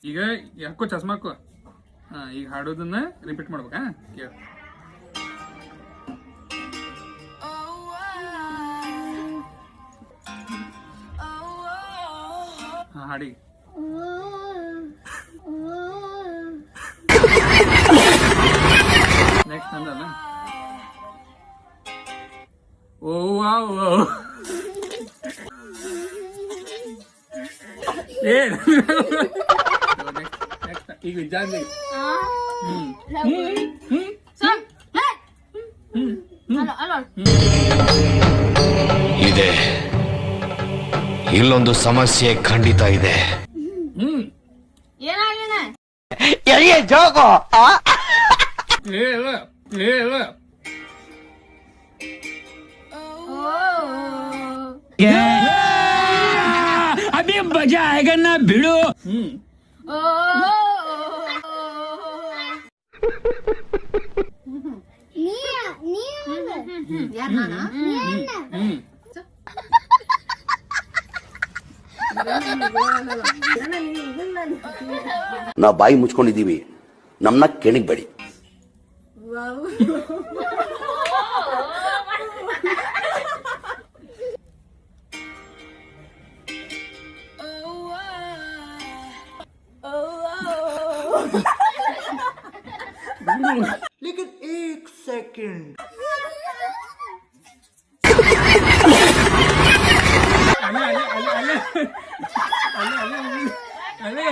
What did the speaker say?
ಈಗ ಯಾಕೋ ಚಸ್ಮಾಕು. ಹಾ, ಈಗ ಹಾಡೋದನ್ನ ರಿಪೀಟ್ ಮಾಡ್ಬೇಕಾ? ಕೇಳ. ಹಾ, ಹಾಡಿ. ನೆಕ್ಸ್ಟ್ ನಂದಲ್ಲ. ಓ ವಾವ್. ಏ ಈಗ ವಿಚಾರ. ಇದೆ, ಇಲ್ಲೊಂದು ಸಮಸ್ಯೆ ಖಂಡಿತ ಇದೆ. ಜೋಗೋ अभी मजा आएगा ना भिड़ो. ನಾವು ಬಾಯಿ ಮುಚ್ಕೊಂಡಿದ್ದೀವಿ, ನಮ್ಮನ್ನ ಕೆಣಗಬೇಡಿ. लेकिन एक सेकंड. ಅಲ್ಲೇ